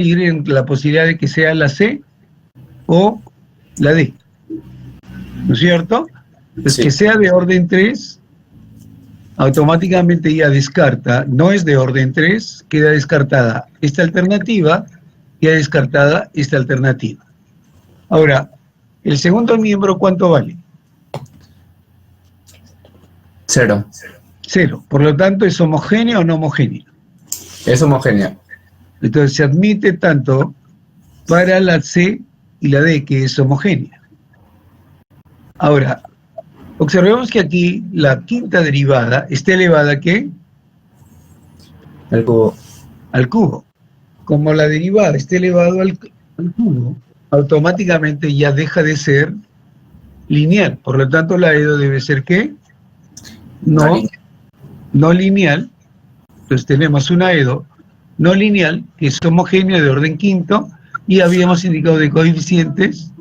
ir en la posibilidad de que sea la C o la D, ¿no es cierto? Entonces, Sí. que sea de orden 3, automáticamente ya descarta, no es de orden 3, queda descartada esta alternativa, queda descartada esta alternativa. Ahora, el segundo miembro, ¿cuánto vale? 0. 0. Por lo tanto, ¿es homogéneo o no homogéneo? Es homogénea. Entonces, se admite tanto para la C y la D, que es homogénea. Ahora, observemos que aquí la quinta derivada está elevada ¿a qué? Al cubo. Al cubo. Como la derivada está elevado al cubo, automáticamente ya deja de ser lineal. Por lo tanto, la EDO debe ser ¿qué? No lineal. Entonces tenemos una EDO no lineal, que es homogénea de orden quinto, y habíamos indicado de coeficientes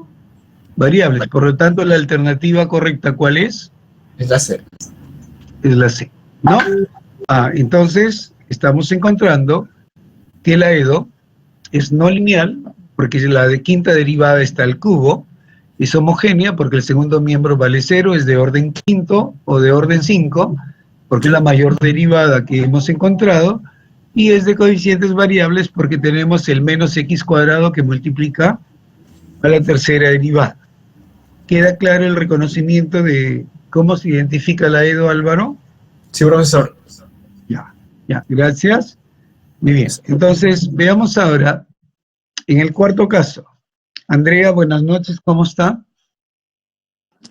variables. Por lo tanto, la alternativa correcta, ¿cuál es? Es la C. Es la C, ¿no? Entonces, estamos encontrando que la EDO es no lineal, porque la de quinta derivada está al cubo, es homogénea porque el segundo miembro vale 0, es de orden quinto o de orden 5, porque es la mayor derivada que hemos encontrado, y es de coeficientes variables porque tenemos el menos x cuadrado que multiplica a la tercera derivada. ¿Queda claro el reconocimiento de cómo se identifica la EDO, Álvaro? Sí, profesor. Ya, gracias. Muy bien, entonces veamos ahora en el cuarto caso. Andrea, buenas noches, ¿cómo está?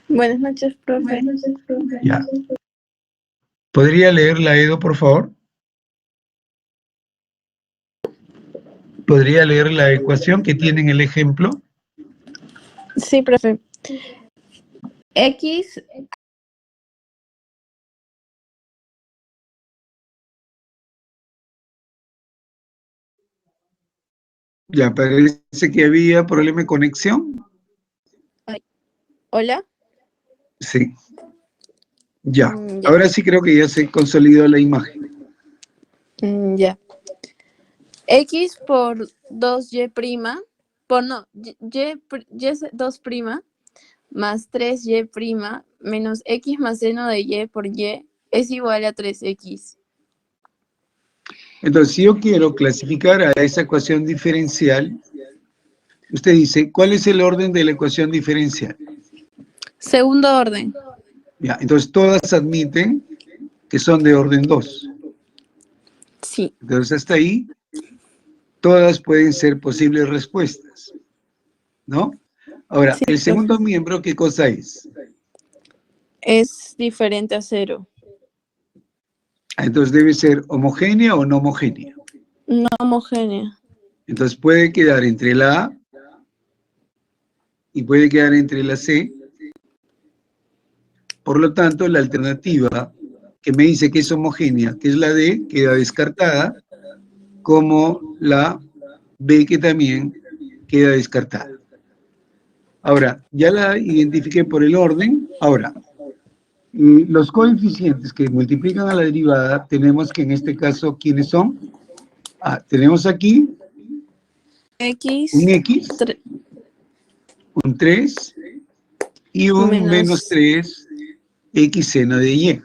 Buenas noches, profe. Ya. ¿Podría leer la EDO, por favor? ¿Podría leer la ecuación que tiene en el ejemplo? Sí, profe. X Ya, parece que había problema de conexión. ¿Hola? Sí. Ya. Ya. Ahora sí creo que ya se consolidó la imagen. Ya. X por 2y prima, y 2 prima, más 3y prima, menos x más seno de y por y, es igual a 3x. Entonces, si yo quiero clasificar a esa ecuación diferencial, usted dice, ¿cuál es el orden de la ecuación diferencial? Segundo orden. Ya, entonces todas admiten que son de orden 2. Sí. Entonces, hasta ahí, todas pueden ser posibles respuestas, ¿no? Ahora, Sí, el segundo profe. miembro, ¿qué cosa es? Es diferente a 0. Entonces, ¿debe ser homogénea o no homogénea? No homogénea. Entonces, puede quedar entre la A y puede quedar entre la C. Por lo tanto, la alternativa que me dice que es homogénea, que es la D, queda descartada, como la B, que también queda descartada. Ahora, ya la identifiqué por el orden. Ahora, los coeficientes que multiplican a la derivada, tenemos que en este caso, ¿quiénes son? Tenemos aquí X, un X, un 3 y un menos 3 X seno de Y.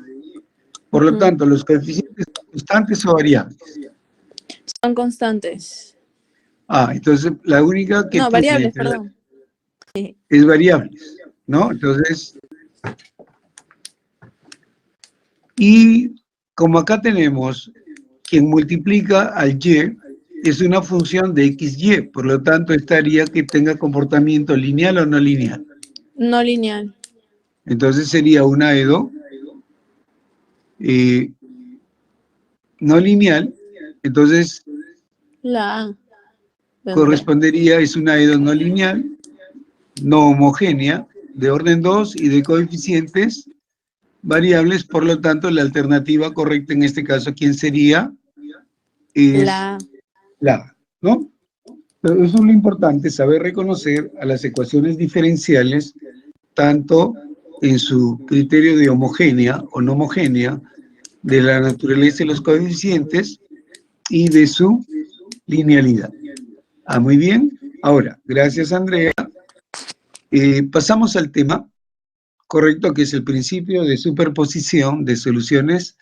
Por lo tanto, los coeficientes son constantes o variables. Son constantes. Entonces la única que No, tiene variables, perdón. Sí. es variables, ¿no? Entonces, y como acá tenemos quien multiplica al Y, es una función de XY, por lo tanto estaría que tenga comportamiento lineal o no lineal. No lineal. Entonces sería una EDO no lineal, entonces La A. correspondería, es una EDO no lineal, no homogénea, de orden 2 y de coeficientes variables, por lo tanto la alternativa correcta en este caso, ¿quién sería? Es la A, ¿no? Pero eso es lo importante, saber reconocer a las ecuaciones diferenciales, tanto en su criterio de homogénea o no homogénea, de la naturaleza de los coeficientes y de su linealidad. Muy bien. Ahora, gracias Andrea. Pasamos al tema correcto, que es el principio de superposición de soluciones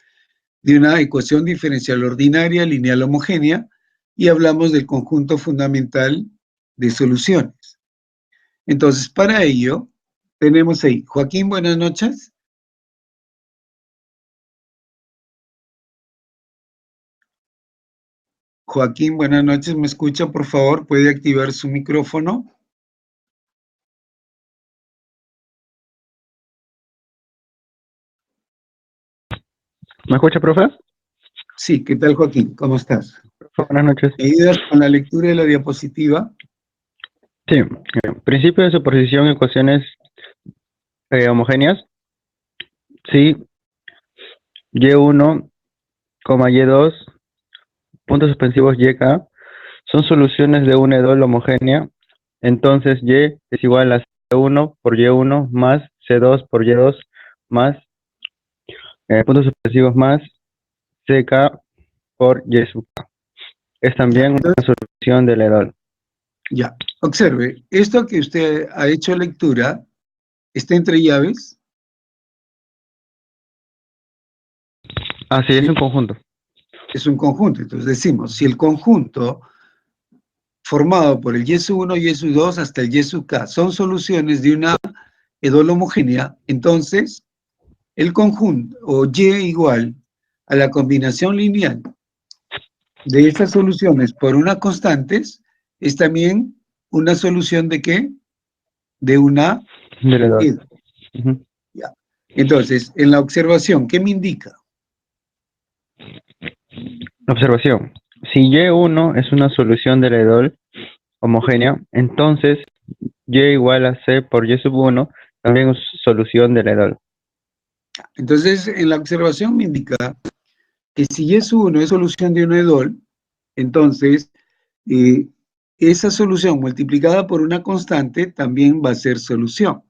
de una ecuación diferencial ordinaria lineal homogénea y hablamos del conjunto fundamental de soluciones. Entonces, para ello, tenemos ahí, Joaquín, buenas noches. Joaquín, buenas noches, ¿me escucha? Por favor, ¿puede activar su micrófono? ¿Me escucha, profe? Sí, ¿qué tal, Joaquín? ¿Cómo estás? Buenas noches. ¿Me ayudas con la lectura de la diapositiva? Sí, principio de superposición de ecuaciones homogéneas. Si Y1, Y2, puntos suspensivos YK, son soluciones de una edol homogénea, entonces Y es igual a C1 por Y1 más C2 por Y2 más puntos suspensivos más CK por Y sub K. Es Ya, también una entonces, solución de la edol. ya. Observe, esto que usted ha hecho lectura está entre llaves, Sí, es ¿sí? un conjunto. Es un conjunto. Entonces decimos, si el conjunto formado por el Y sub 1, Y sub 2 hasta el Y sub K son soluciones de una edol homogénea, entonces el conjunto, o Y igual a la combinación lineal de estas soluciones por unas constantes, es también una solución ¿de qué? De una De la edol. edol. Ya. Entonces, en la observación, ¿qué me indica? Observación. Si Y1 es una solución de la edol homogénea, entonces Y igual a C por Y sub 1 también es solución de la edol. Entonces, en la observación me indica que si Y sub 1 es solución de una edol, entonces eh, esa solución multiplicada por una constante también va a ser solución.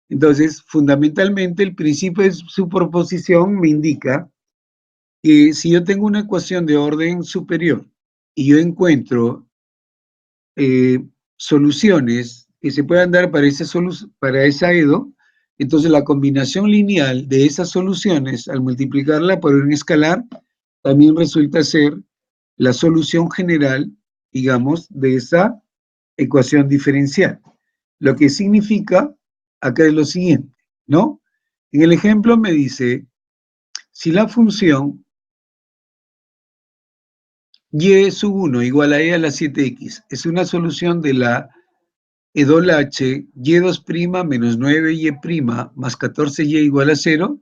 Entonces, fundamentalmente, el principio de superposición me indica que si yo tengo una ecuación de orden superior y yo encuentro eh, soluciones que se puedan dar para esa EDO, entonces la combinación lineal de esas soluciones al multiplicarla por un escalar también resulta ser la solución general, digamos, de esa ecuación diferencial. Lo que significa acá es lo siguiente, ¿no? En el ejemplo me dice, si la función y sub 1 igual a e a la 7x es una solución de la edol h, y2' menos 9y' más 14y igual a 0,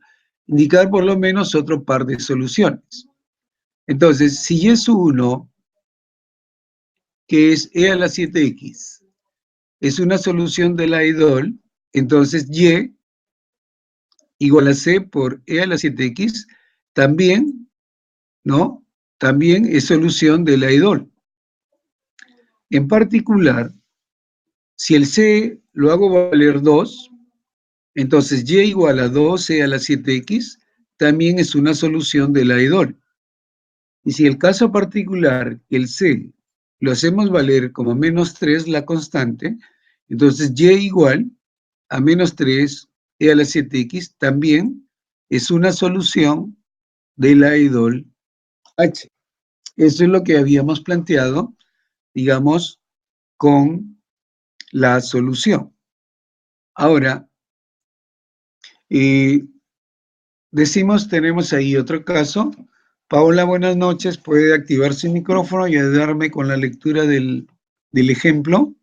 indicar por lo menos otro par de soluciones. Entonces, si y sub 1, que es e a la 7x, es una solución de la edol, entonces y igual a c por e a la 7x también, ¿no? También es solución de la edol. En particular, si el c lo hago valer 2, entonces y igual a 2c a la 7x también es una solución de la edol. Y si el caso particular, el c, lo hacemos valer como menos 3 la constante, entonces y igual a menos 3 e a la 7x también es una solución de la edol h. Eso es lo que habíamos planteado, digamos, con la solución. Ahora, decimos, tenemos ahí otro caso. Paola, buenas noches. ¿Puede activar su micrófono y ayudarme con la lectura del ejemplo?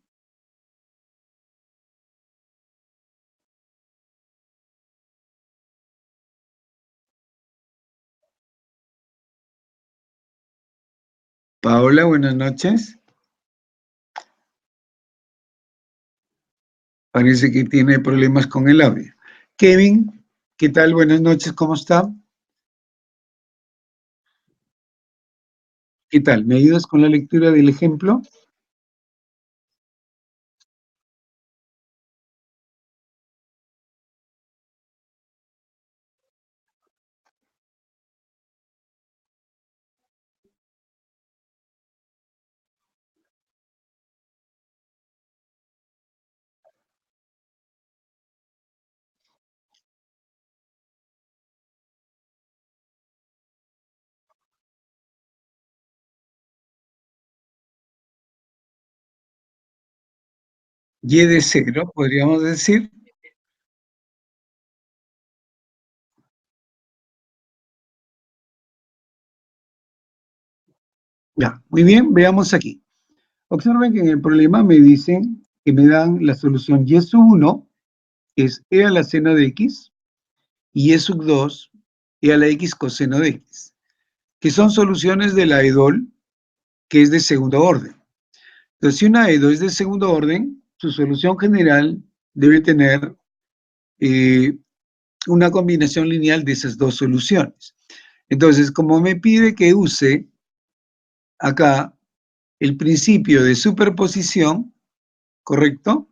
Paola, buenas noches. Parece que tiene problemas con el audio. Kevin, ¿qué tal? Buenas noches, ¿cómo está? ¿Qué tal? ¿Me ayudas con la lectura del ejemplo? y de 0, podríamos decir. Ya, muy bien, veamos aquí. Observen que en el problema me dicen que me dan la solución y sub 1, que es e a la seno de x, y e sub 2, e a la x coseno de x, que son soluciones de la EDOL, que es de segundo orden. Entonces, si una EDO es de segundo orden, su solución general debe tener una combinación lineal de esas dos soluciones. Entonces, como me pide que use acá el principio de superposición, ¿correcto?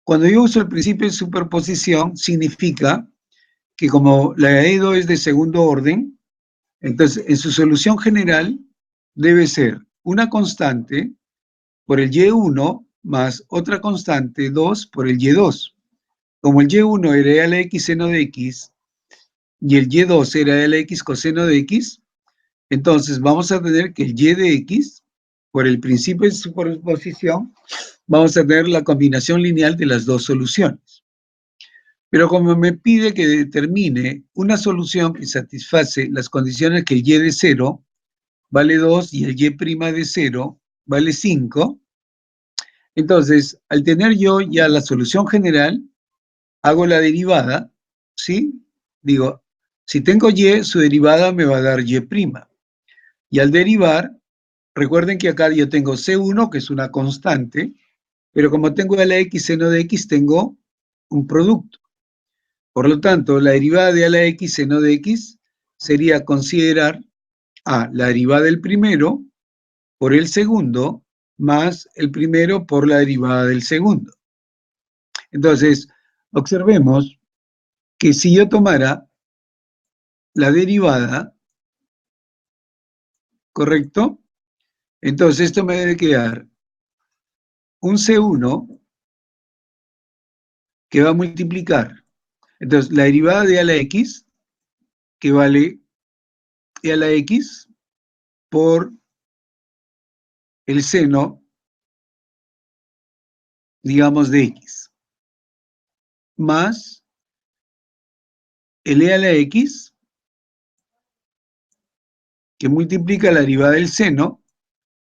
Cuando yo uso el principio de superposición, significa que como la EDO es de segundo orden, entonces en su solución general debe ser una constante por el y1 más otra constante 2 por el y2. Como el y1 era e a la x seno de x y el y2 era e a la x coseno de x, entonces vamos a tener que el y de x, por el principio de superposición, vamos a tener la combinación lineal de las dos soluciones. Pero como me pide que determine una solución que satisface las condiciones que el y de 0 vale 2 y el y' de 0 vale 5, entonces, al tener yo ya la solución general, hago la derivada, ¿sí? Digo, si tengo y, su derivada me va a dar y'. Y al derivar, recuerden que acá yo tengo C1, que es una constante, pero como tengo a la x seno de x, tengo un producto. Por lo tanto, la derivada de a la x seno de x sería considerar la derivada del primero por el segundo más el primero por la derivada del segundo. Entonces, observemos que si yo tomara la derivada, ¿correcto? Entonces esto me debe quedar un C1 que va a multiplicar. Entonces, la derivada de a la x, que vale e a la x por el seno, digamos, de x, más el e a la x, que multiplica la derivada del seno,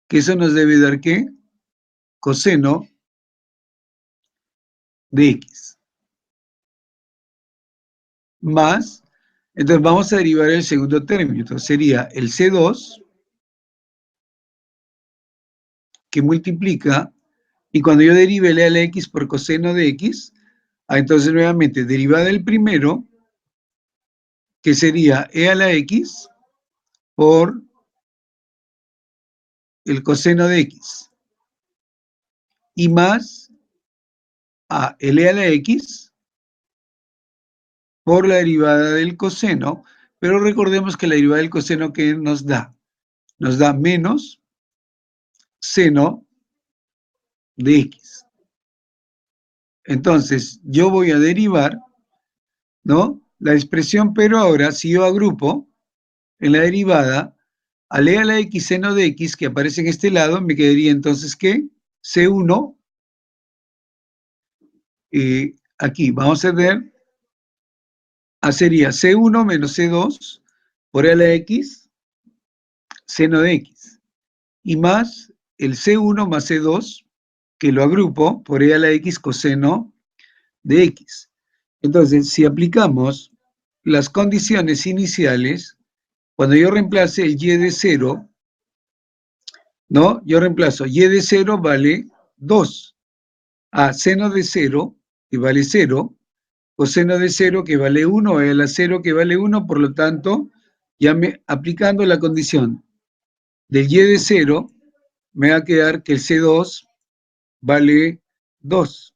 que eso nos debe dar, ¿qué? Coseno de x. Más, entonces vamos a derivar el segundo término. Entonces sería el C2, que multiplica, y cuando yo derive el e a la x por coseno de x, entonces nuevamente derivada del primero, que sería e a la x por el coseno de x, y más el e a la x por la derivada del coseno, pero recordemos que la derivada del coseno que nos da menos seno de x. Entonces, yo voy a derivar, ¿no? La expresión, pero ahora, si yo agrupo en la derivada, al e a la x seno de x, que aparece en este lado, me quedaría entonces, ¿qué? C1, aquí, vamos a ver, sería C1 menos C2 por e a la x seno de x, y más el C1 más C2, que lo agrupo por e a la x coseno de x. Entonces, si aplicamos las condiciones iniciales, cuando yo reemplace el y de 0, ¿no? Yo reemplazo y de 0 vale 2, seno de 0, que vale 0, coseno de 0, que vale 1, e a la 0, que vale 1, por lo tanto, aplicando la condición del y de 0, me va a quedar que el C2 vale 2.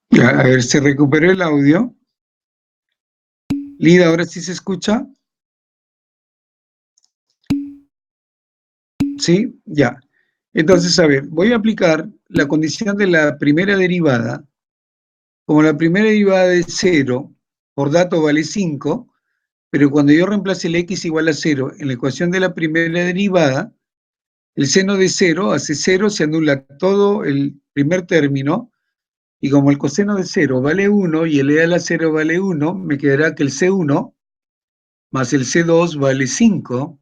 Ya, a ver, se recuperó el audio. Lida, ¿ahora sí se escucha? ¿Sí? Ya. Entonces, a ver, voy a aplicar la condición de la primera derivada. Como la primera derivada es 0, por dato vale 5, pero cuando yo reemplace el x igual a 0 en la ecuación de la primera derivada, el seno de 0 hace 0, se anula todo el primer término, y como el coseno de 0 vale 1 y el e a la 0 vale 1, me quedará que el C1 más el C2 vale 5,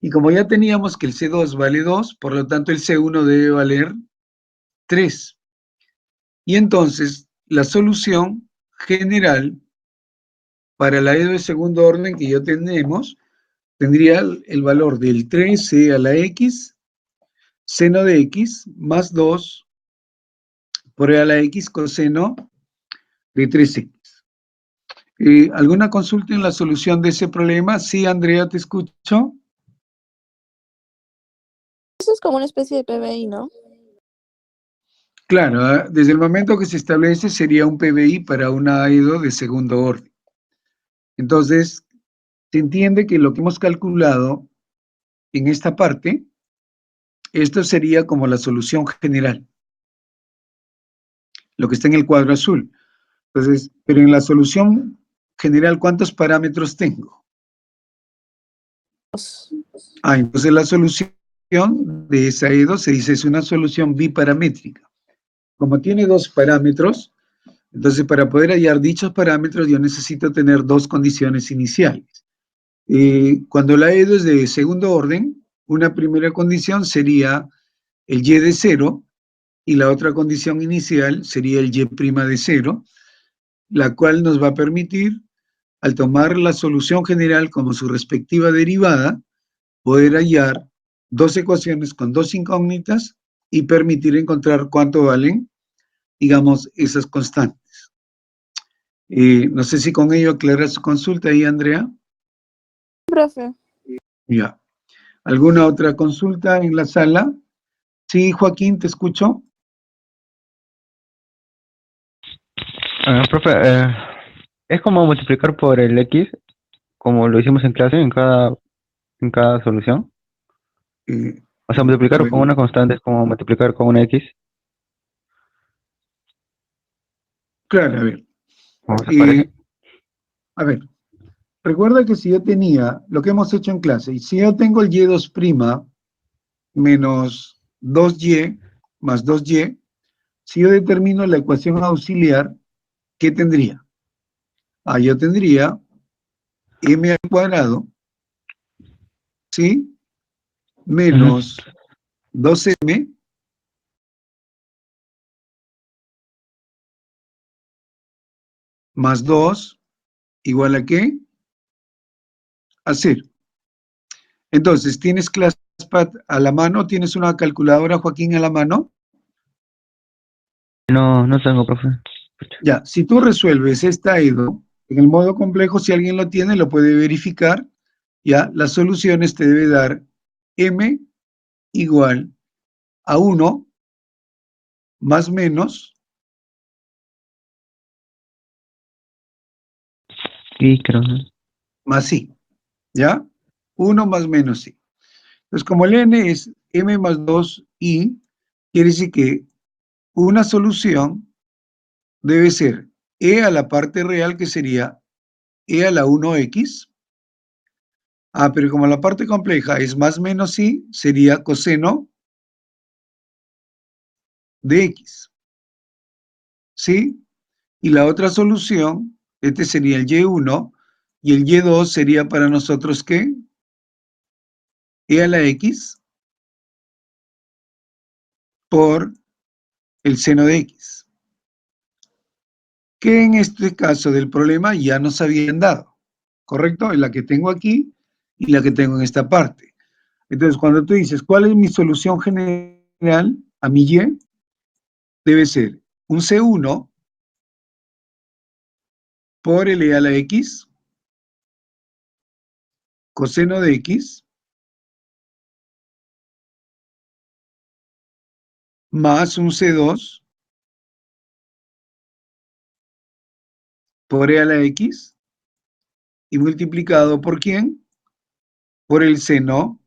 y como ya teníamos que el C2 vale 2, por lo tanto el C1 debe valer 3. Y entonces la solución general para la EDO de segundo orden que ya tenemos tendría el valor del 3e a la x, seno de x, más 2 por e a la x coseno de 3x. ¿Alguna consulta en la solución de ese problema? Sí, Andrea, te escucho. Eso es como una especie de PBI, ¿no? Claro, desde el momento que se establece sería un PBI para una EDO de segundo orden. Entonces, se entiende que lo que hemos calculado en esta parte, esto sería como la solución general, lo que está en el cuadro azul. Entonces, pero en la solución general, ¿cuántos parámetros tengo? Entonces la solución de esa EDO se dice es una solución biparamétrica. Como tiene dos parámetros, entonces para poder hallar dichos parámetros yo necesito tener dos condiciones iniciales. Cuando la EDO es de segundo orden, una primera condición sería el y de 0 y la otra condición inicial sería el y' de 0, la cual nos va a permitir, al tomar la solución general como su respectiva derivada, poder hallar dos ecuaciones con dos incógnitas y permitir encontrar cuánto valen, digamos, esas constantes. No sé si con ello aclara su consulta ahí, Andrea. Profe. Ya. ¿Alguna otra consulta en la sala? Sí, Joaquín, te escucho. Profe, es como multiplicar por el x, como lo hicimos en clase, en cada solución. Eh, O sea, a multiplicar ver, con una constante es como multiplicar con una x. claro, a ver. ¿Cómo se parece? A ver, recuerda que si yo tenía lo que hemos hecho en clase, y si yo tengo el y2' menos 2y más 2y, si yo determino la ecuación auxiliar, ¿qué tendría? Yo tendría m al cuadrado, ¿sí? Ujú. Menos 2m más 2 igual a ¿qué? A 0. Entonces, ¿tienes ClassPad a la mano? ¿Tienes una calculadora, Joaquín, a la mano? No, no tengo, profe. Ya, si tú resuelves esta EDO en el modo complejo, si alguien lo tiene, lo puede verificar. Ya, las soluciones te debe dar m igual a 1 más menos, Sí, creo, ¿no? más i, ¿ya? 1 más menos i. Entonces, como el n es m más 2i, quiere decir que una solución debe ser e a la parte real, que sería e a la 1x. Pero como la parte compleja es más menos i, sería coseno de x, ¿sí? Y la otra solución, este sería el y1, y el y2 sería para nosotros, ¿qué? E a la x por el seno de x, que en este caso del problema ya nos habían dado, ¿correcto? En la que tengo aquí y la que tengo en esta parte. Entonces, cuando tú dices, ¿cuál es mi solución general a mi y? debe ser un C1 por L a la X, coseno de X, más un C2 por E a la X, y multiplicado ¿por quién? Por el seno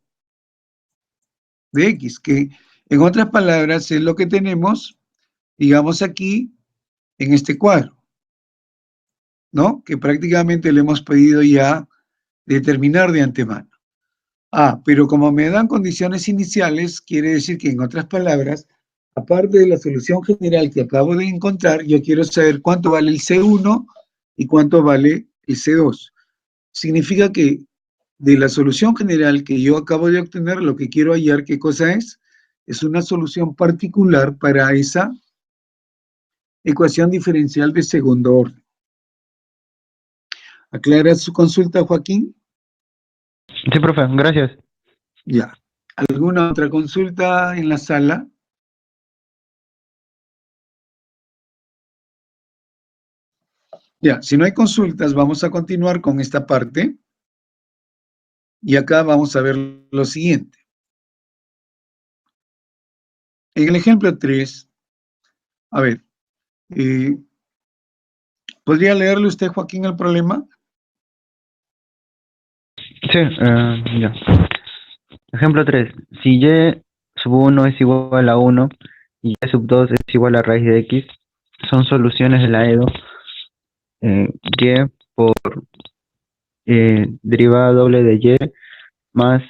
de X, que en otras palabras es lo que tenemos, digamos aquí, en este cuadro, ¿no? Que prácticamente le hemos pedido ya determinar de antemano. Ah, pero como me dan condiciones iniciales, quiere decir que en otras palabras, aparte de la solución general que acabo de encontrar, yo quiero saber cuánto vale el C1 y cuánto vale el C2. Significa que de la solución general que yo acabo de obtener, lo que quiero hallar, ¿qué cosa es? Es una solución particular para esa ecuación diferencial de segundo orden. ¿Aclara su consulta, Joaquín? Sí, profe, gracias. Ya. ¿Alguna otra consulta en la sala? Ya, si no hay consultas, vamos a continuar con esta parte. Y acá vamos a ver lo siguiente. En el ejemplo 3, a ver, ¿podría leerle usted, Joaquín, el problema? Sí, ya. Ejemplo 3. Si y sub 1 es igual a 1 y y sub 2 es igual a raíz de x, son soluciones de la EDO. Y por derivada doble de y más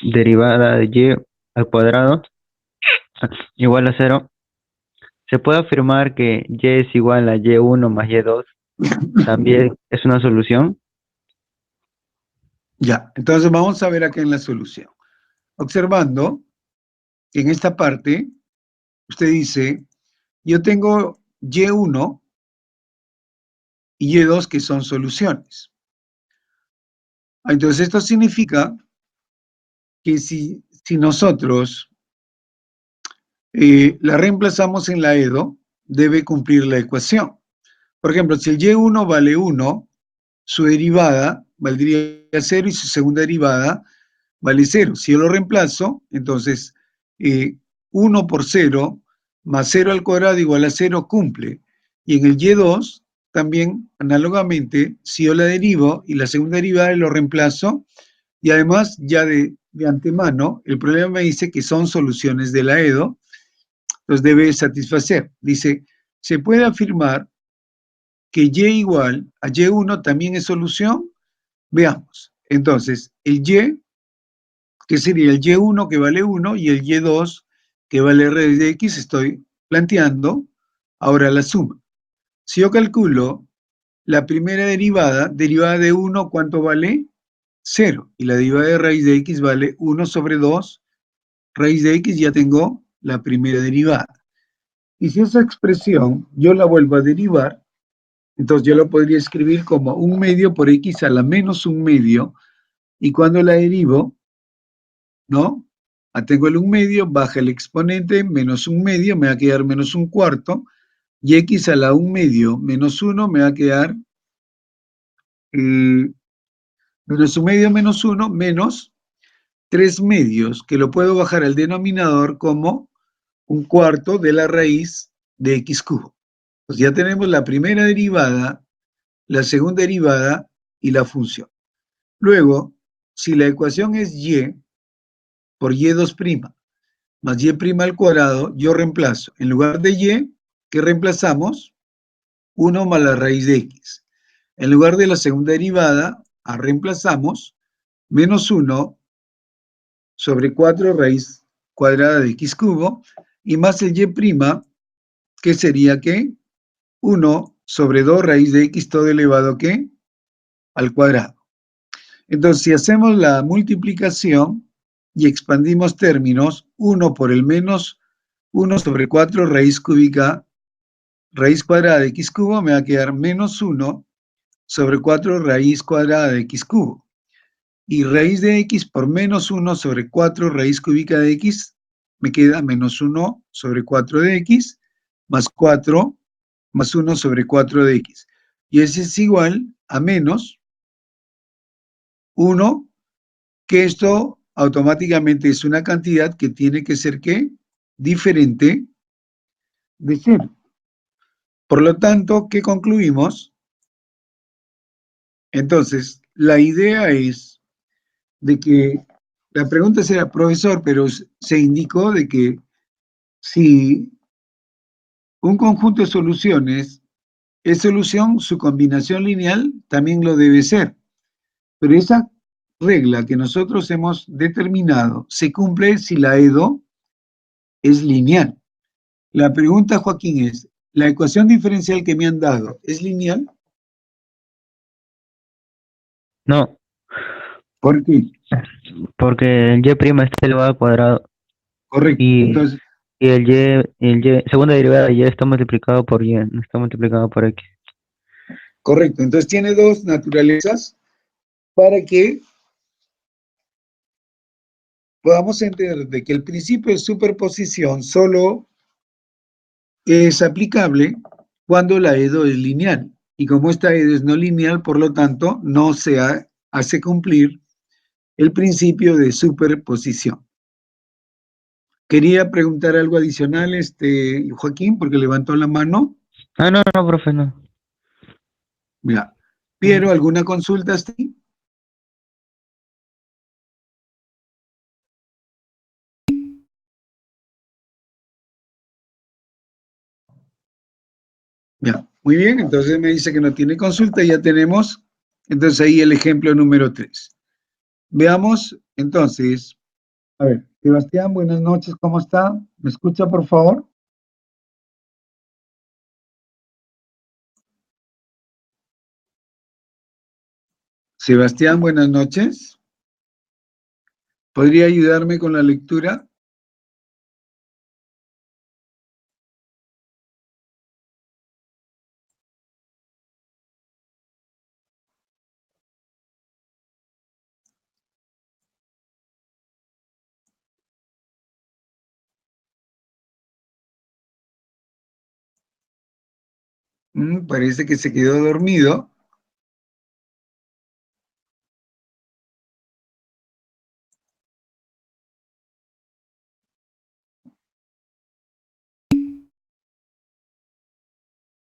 derivada de y al cuadrado igual a 0. Se puede afirmar que y es igual a y1 más y2 también es una solución. Ya, entonces vamos a ver acá en la solución. Observando que en esta parte, usted dice, yo tengo y1 y y2 que son soluciones. Entonces esto significa que si nosotros la reemplazamos en la EDO, debe cumplir la ecuación. Por ejemplo, si el y1 vale 1, su derivada valdría 0 y su segunda derivada vale 0. Si yo lo reemplazo, entonces 1 por 0 más 0 al cuadrado igual a 0 cumple. Y en el y2 también, análogamente, si yo la derivo y la segunda derivada lo reemplazo, y además ya de antemano, el problema me dice que son soluciones de la EDO, los debe satisfacer. Dice, se puede afirmar que y igual a y1 también es solución. Veamos. Entonces, el y, que sería el y1 que vale 1 y el y2 que vale raíz de x, estoy planteando ahora la suma. Si yo calculo la primera derivada de 1, ¿cuánto vale? 0. Y la derivada de raíz de x vale 1 sobre 2 raíz de x, ya tengo la primera derivada. Y si esa expresión yo la vuelvo a derivar, entonces yo lo podría escribir como 1 medio por x a la menos 1 medio, y cuando la derivo, ¿no? Tengo el 1 medio, baja el exponente, menos 1 medio, me va a quedar menos 1 cuarto, y x a la 1 medio menos 1 me va a quedar menos 1 medio menos 1 menos 3 medios, que lo puedo bajar al denominador como 1 cuarto de la raíz de x cubo. Pues ya tenemos la primera derivada, la segunda derivada y la función. Luego, si la ecuación es y por y2' más y' al cuadrado, yo reemplazo. En lugar de y, ¿qué reemplazamos? 1 más la raíz de x. En lugar de la segunda derivada, reemplazamos menos 1 sobre 4 raíz cuadrada de x cubo, y más el y', que sería ¿qué? 1 sobre 2 raíz de x todo elevado ¿qué? Al cuadrado. Entonces, si hacemos la multiplicación y expandimos términos, 1 por el menos 1 sobre 4 raíz cúbica, raíz cuadrada de x cubo, me va a quedar menos 1 sobre 4 raíz cuadrada de x cubo. Y raíz de x por menos 1 sobre 4 raíz cúbica de x me queda menos 1 sobre 4 de x, más 4, más 1 sobre 4 de x. Y ese es igual a menos 1, que esto automáticamente es una cantidad que tiene que ser, ¿qué? Diferente de 0. Por lo tanto, ¿qué concluimos? Entonces, la idea es de que, la pregunta será, profesor, pero se indicó de que si un conjunto de soluciones es solución, su combinación lineal también lo debe ser. Pero esa regla que nosotros hemos determinado se cumple si la EDO es lineal. La pregunta, Joaquín, es, ¿la ecuación diferencial que me han dado es lineal? No, ¿Por qué? porque el y' está elevado al cuadrado Correcto. y, Entonces, y segunda derivada de y está multiplicado por y, no está multiplicado por x. correcto. Entonces tiene dos naturalezas para que podamos entender de que el principio de superposición solo es aplicable cuando la EDO es lineal. Y como esta EDO es no lineal, por lo tanto, no se hace cumplir el principio de superposición. Quería preguntar algo adicional, Joaquín, porque levantó la mano. Ah, no, no, profe, no. Mira, Piero, ¿alguna consulta? ¿Sí? Ya, muy bien, entonces me dice que no tiene consulta, ya tenemos, entonces ahí el ejemplo número 3. Veamos, entonces, a ver, Sebastián, buenas noches, ¿cómo está? ¿Me escucha, por favor? Sebastián, buenas noches. ¿Podría ayudarme con la lectura? Parece que se quedó dormido.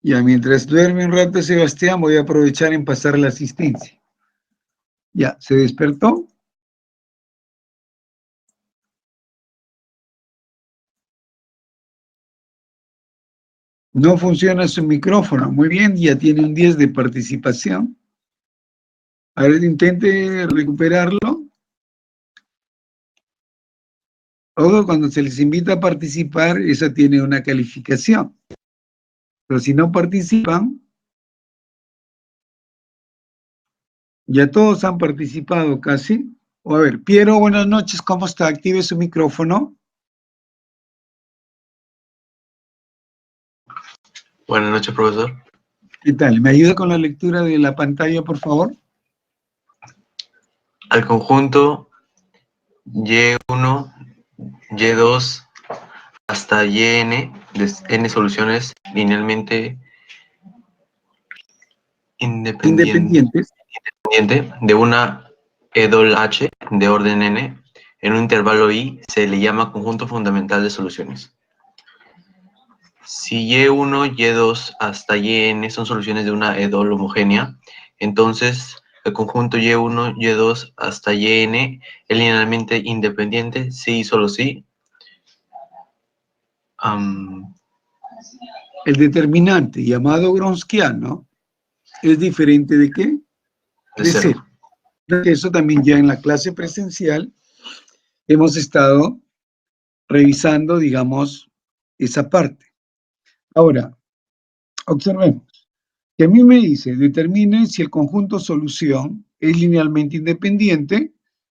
Ya, mientras duerme un rato Sebastián, voy a aprovechar en pasar la asistencia. Ya, ¿se despertó? No funciona su micrófono. Muy bien, ya tiene un 10 de participación. A ver, intente recuperarlo. Ojo, cuando se les invita a participar, eso tiene una calificación. Pero si no participan, ya todos han participado casi. O a ver, Piero, buenas noches, ¿cómo está? Active su micrófono. Buenas noches, profesor. ¿Qué tal? ¿Me ayuda con la lectura de la pantalla, por favor? Al conjunto Y1, Y2 hasta Yn de n soluciones linealmente Independientes. independiente de una EDOL H de orden n en un intervalo I se le llama conjunto fundamental de soluciones. Si Y1, Y2 hasta Yn son soluciones de una EDOL homogénea, entonces el conjunto Y1, Y2 hasta Yn es linealmente independiente, sí y solo sí. El determinante, llamado gronskiano, es diferente ¿de qué? De cero. Eso también ya en la clase presencial hemos estado revisando, digamos, esa parte. Ahora, observemos. Que a mí me dice, determine si el conjunto solución es linealmente independiente.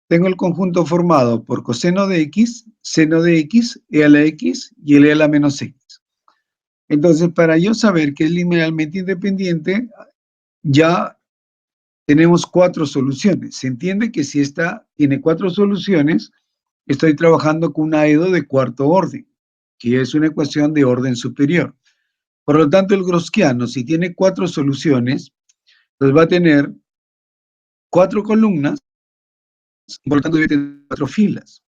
Tengo el conjunto formado por coseno de x, seno de x, e a la x y el e a la menos x. Entonces, para yo saber que es linealmente independiente, ya tenemos 4 soluciones. Se entiende que si esta tiene 4 soluciones, estoy trabajando con una EDO de cuarto orden, que es una ecuación de orden superior. Por lo tanto, el Gaussiano, si tiene 4 soluciones, pues va a tener 4 columnas, por lo tanto debe tener 4 filas.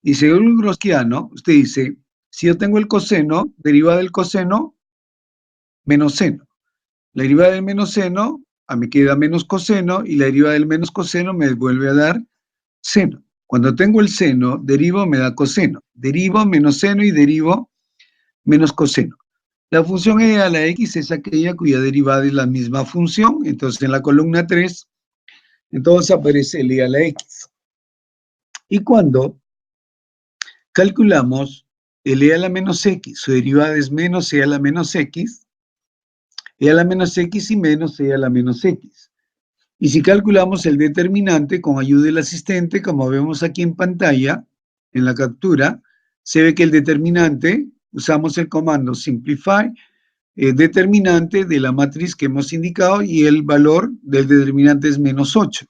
Y según el Gaussiano, usted dice, si yo tengo el coseno, derivada del coseno, menos seno. La derivada del menos seno, me queda menos coseno, y la derivada del menos coseno me vuelve a dar seno. Cuando tengo el seno, derivo, me da coseno. Derivo menos seno y derivo menos coseno. La función e a la x es aquella cuya derivada es la misma función. Entonces, en la columna 3, entonces aparece el e a la x. Y cuando calculamos el e a la menos x, su derivada es menos e a la menos x, e a la menos x y menos e a la menos x. Y si calculamos el determinante con ayuda del asistente, como vemos aquí en pantalla, en la captura, se ve que el determinante, usamos el comando simplify, determinante de la matriz que hemos indicado, y el valor del determinante es menos 8.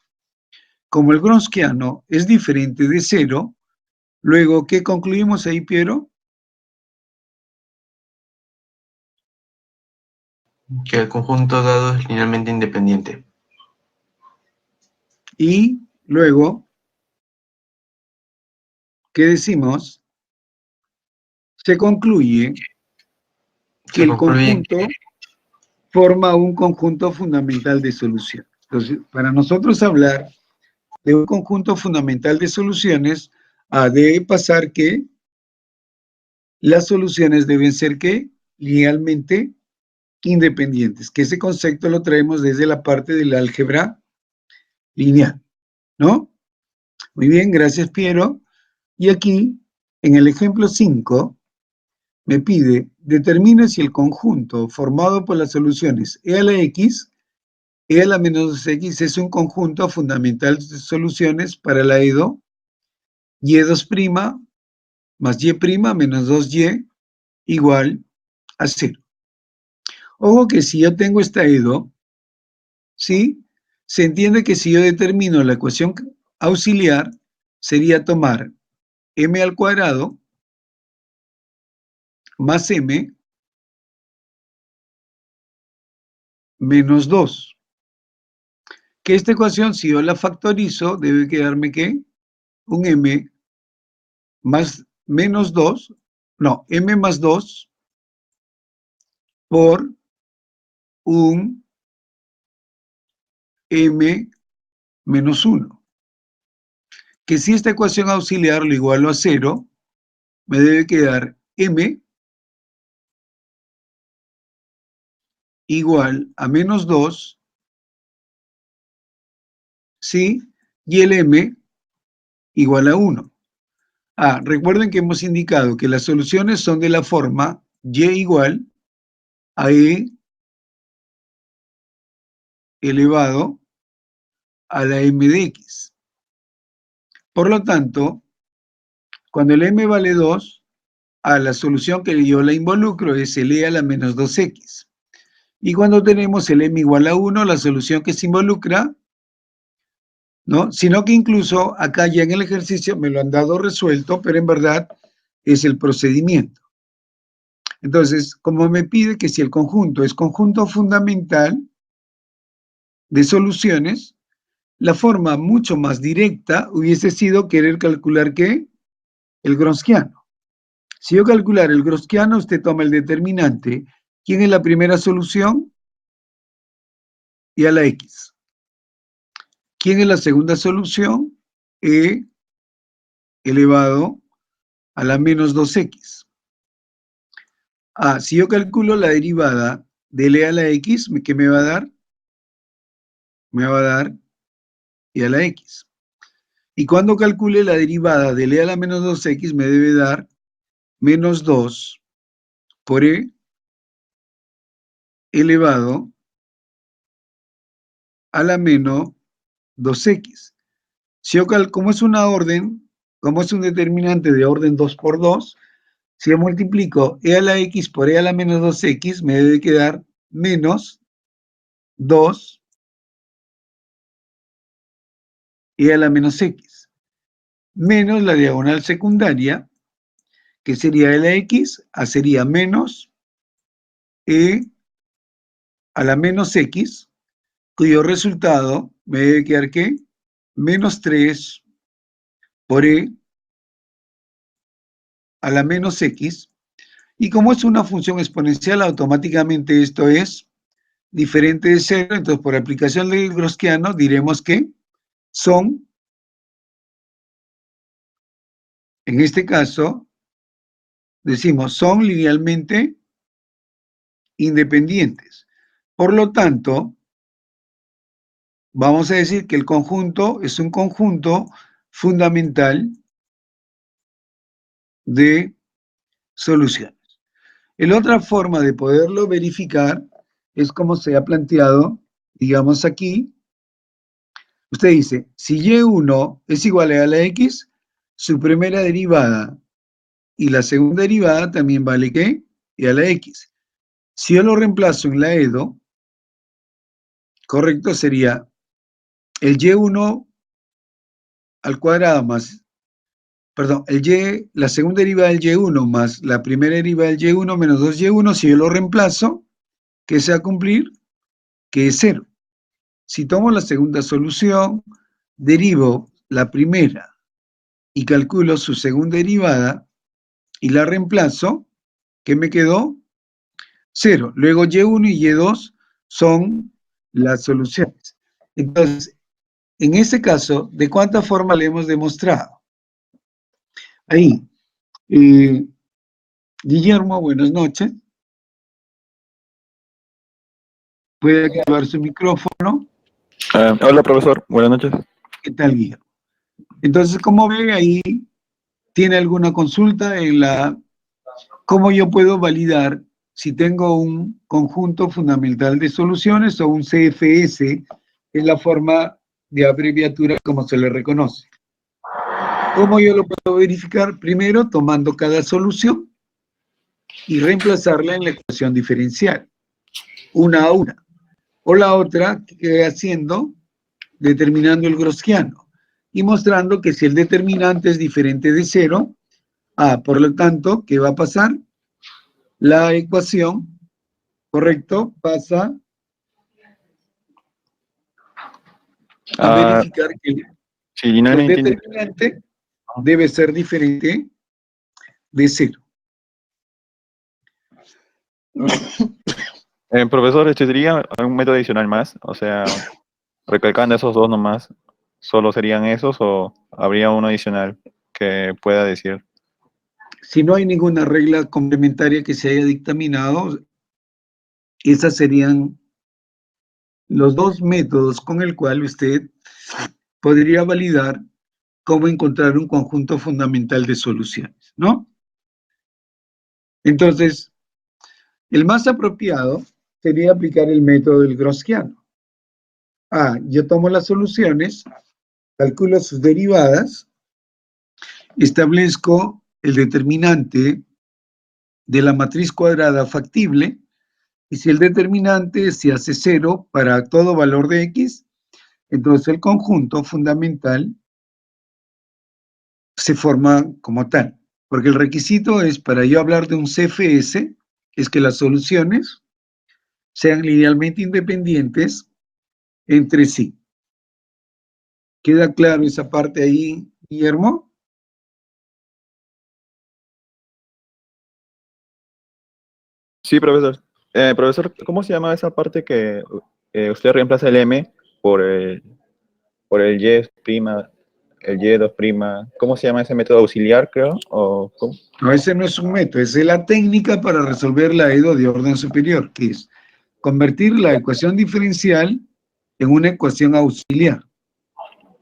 Como el Gaussiano es diferente de 0, luego, ¿qué concluimos ahí, Piero? Que el conjunto dado es linealmente independiente. Y luego, ¿qué decimos? Se concluye que Se el concluye conjunto forma un conjunto fundamental de solución. Entonces, para nosotros hablar de un conjunto fundamental de soluciones, debe pasar que las soluciones deben ser ¿qué? Linealmente independientes, que ese concepto lo traemos desde la parte del álgebra lineal, ¿no? Muy bien, gracias, Piero. Y aquí, en el ejemplo 5, me pide, determine si el conjunto formado por las soluciones e a la x, e a la menos 2x es un conjunto fundamental de soluciones para la EDO, y2' más y' menos 2y igual a 0. Ojo que si yo tengo esta EDO, ¿sí? Se entiende que si yo determino la ecuación auxiliar, sería tomar m al cuadrado más m menos 2. Que esta ecuación, si yo la factorizo, debe quedarme, ¿qué? Un m más menos 2, no, m más 2 por un m menos 1. Que si esta ecuación auxiliar lo igualo a 0, me debe quedar m igual a menos 2, ¿sí? Y el m igual a 1. Recuerden que hemos indicado que las soluciones son de la forma y igual a e elevado a la m de x. Por lo tanto, cuando el m vale 2, la solución que yo la involucro es el e a la menos 2x. Y cuando tenemos el m igual a 1, la solución que se involucra, ¿no? Sino que incluso acá ya en el ejercicio me lo han dado resuelto, pero en verdad es el procedimiento. Entonces, como me pide que si el conjunto es conjunto fundamental de soluciones, la forma mucho más directa hubiese sido querer calcular ¿qué? El Gaussiano. Si yo calcular el Gaussiano, usted toma el determinante. ¿Quién es la primera solución? Y a la x. ¿Quién es la segunda solución? E elevado a la menos 2x. Si yo calculo la derivada de e a la x, ¿qué me va a dar? Me va a dar e a la x. Y cuando calcule la derivada de e a la menos 2x, me debe dar menos 2 por e elevado a la menos 2x. Si yo como es una orden, como es un determinante de orden 2 por 2, si yo multiplico e a la x por e a la menos 2x, me debe quedar menos 2 e a la menos x. menos la diagonal secundaria, que sería la x, sería menos e a la menos x, cuyo resultado me debe quedar, ¿qué? Menos 3 por e a la menos x, y como es una función exponencial, automáticamente esto es diferente de 0, entonces por aplicación del Gaussiano diremos que son, en este caso, decimos, son linealmente independientes. Por lo tanto, vamos a decir que el conjunto es un conjunto fundamental de soluciones. La otra forma de poderlo verificar es como se ha planteado, digamos aquí. Usted dice, si y1 es igual a la x, su primera derivada y la segunda derivada también vale, ¿qué? Y a la x. Si yo lo reemplazo en la EDO, correcto, sería el y1 al cuadrado más, perdón, la segunda derivada del y1 más la primera derivada del y1 menos 2y1, si yo lo reemplazo, ¿qué se va a cumplir? Que es 0. Si tomo la segunda solución, derivo la primera y calculo su segunda derivada y la reemplazo, ¿qué me quedó? 0. Luego y1 y y2 son las soluciones. Entonces, en este caso, ¿de cuánta forma le hemos demostrado? Ahí, Guillermo, buenas noches. Puede activar su micrófono. Hola, profesor. Buenas noches. ¿Qué tal, Guillermo? Entonces, como ve ahí, ¿tiene alguna consulta en cómo yo puedo validar si tengo un conjunto fundamental de soluciones o un CFS, es la forma de abreviatura como se le reconoce? ¿Cómo yo lo puedo verificar? Primero, tomando cada solución y reemplazarla en la ecuación diferencial, una a una. O la otra, haciendo, determinando el Gaussiano y mostrando que si el determinante es diferente de 0, por lo tanto, ¿qué va a pasar? La ecuación, correcto, pasa a verificar que Sí, no el entiendo. determinante debe ser diferente de 0. Profesor, ¿este sería un método adicional más? O sea, recalcando esos dos nomás, ¿solo serían esos o habría uno adicional que pueda decir? Si no hay ninguna regla complementaria que se haya dictaminado, esas serían los dos métodos con el cual usted podría validar cómo encontrar un conjunto fundamental de soluciones, ¿no? Entonces, el más apropiado sería aplicar el método del Gaussiano. Yo tomo las soluciones, calculo sus derivadas, establezco el determinante de la matriz cuadrada factible, y si el determinante se hace 0 para todo valor de x, entonces el conjunto fundamental se forma como tal. Porque el requisito es, para yo hablar de un CFS, es que las soluciones sean linealmente independientes entre sí. ¿Queda claro esa parte ahí, Guillermo? Sí, profesor. Profesor, ¿cómo se llama esa parte que usted reemplaza el m por el y prima, el y2 prima? ¿Cómo se llama ese método auxiliar, creo? ¿O cómo? No, ese no es un método, esa es la técnica para resolver la EDO de orden superior, que es convertir la ecuación diferencial en una ecuación auxiliar,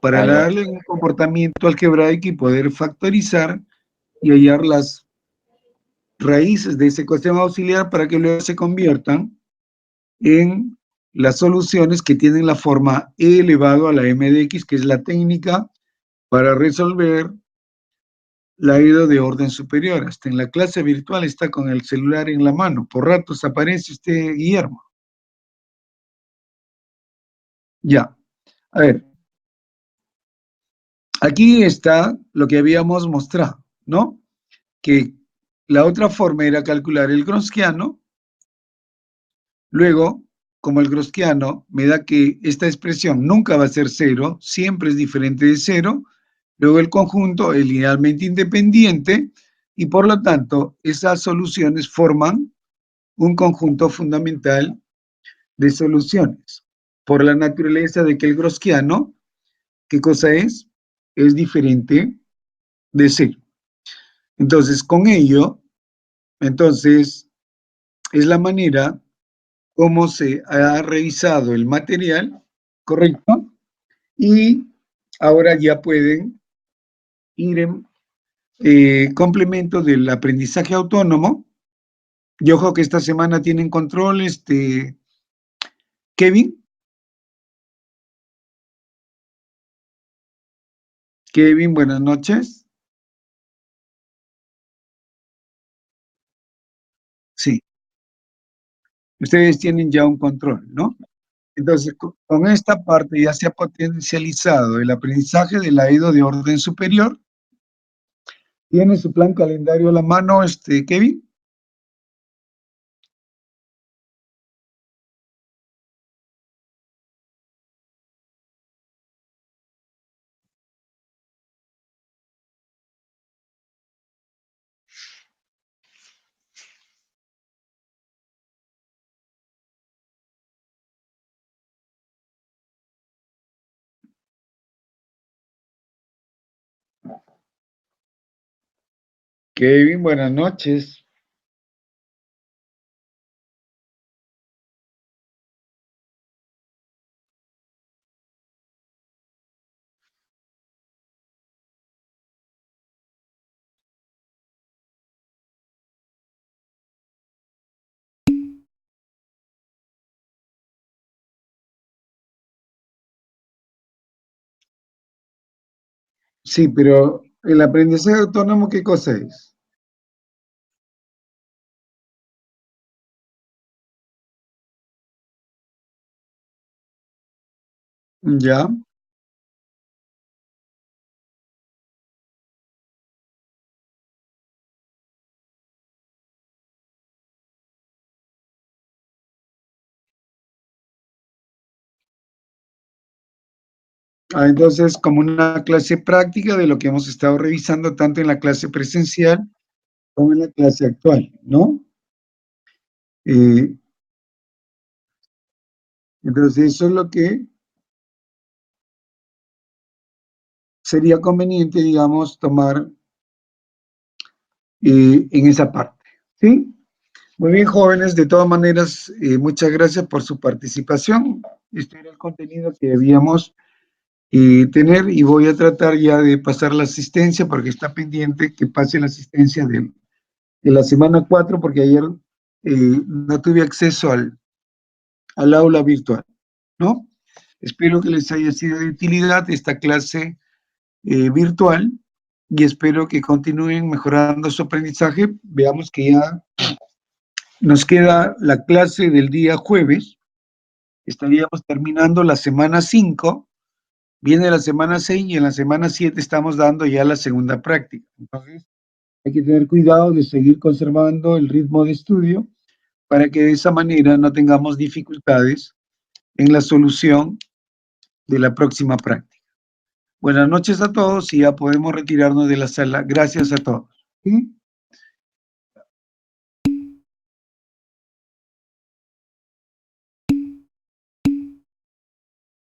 para Ya. darle un comportamiento algebraico y poder factorizar y hallar las raíces de esa ecuación auxiliar para que luego se conviertan en las soluciones que tienen la forma e elevado a la m de x, que es la técnica para resolver la EDO de orden superior. Hasta en la clase virtual está con el celular en la mano. Por ratos aparece usted, Guillermo. Ya. A ver. Aquí está lo que habíamos mostrado, ¿no? Que la otra forma era calcular el Gronskiano. Luego, como el Gronskiano me da que esta expresión nunca va a ser cero, siempre es diferente de cero, luego el conjunto es linealmente independiente y por lo tanto esas soluciones forman un conjunto fundamental de soluciones. Por la naturaleza de que el Gronskiano, ¿qué cosa es? Es diferente de cero. Entonces, con ello, entonces, es la manera como se ha revisado el material, ¿correcto? Y ahora ya pueden ir en complemento del aprendizaje autónomo. Y ojo que esta semana tienen control, Kevin. Kevin, buenas noches. Sí, ustedes tienen ya un control, ¿no? Entonces, con esta parte ya se ha potencializado el aprendizaje del AEDO de orden superior. ¿Tiene su plan calendario a la mano, Kevin? Kevin, buenas noches. Sí, pero el aprendizaje autónomo, ¿qué cosa es? Ya. Ah, entonces, como una clase práctica de lo que hemos estado revisando tanto en la clase presencial como en la clase actual, ¿no? Eh, entonces, eso es lo que sería conveniente, digamos, tomar en esa parte, ¿sí? Muy bien, jóvenes, de todas maneras, muchas gracias por su participación. Este era el contenido que debíamos tener y voy a tratar ya de pasar la asistencia porque está pendiente que pase la asistencia de la semana 4 porque ayer no tuve acceso al aula virtual, ¿no? Espero que les haya sido de utilidad esta clase virtual y espero que continúen mejorando su aprendizaje. Veamos que ya nos queda la clase del día jueves. Estaríamos terminando la semana 5, viene la semana 6 y en la semana 7 estamos dando ya la segunda práctica. Entonces, hay que tener cuidado de seguir conservando el ritmo de estudio para que de esa manera no tengamos dificultades en la solución de la próxima práctica. Buenas noches a todos y ya podemos retirarnos de la sala. Gracias a todos. ¿Sí?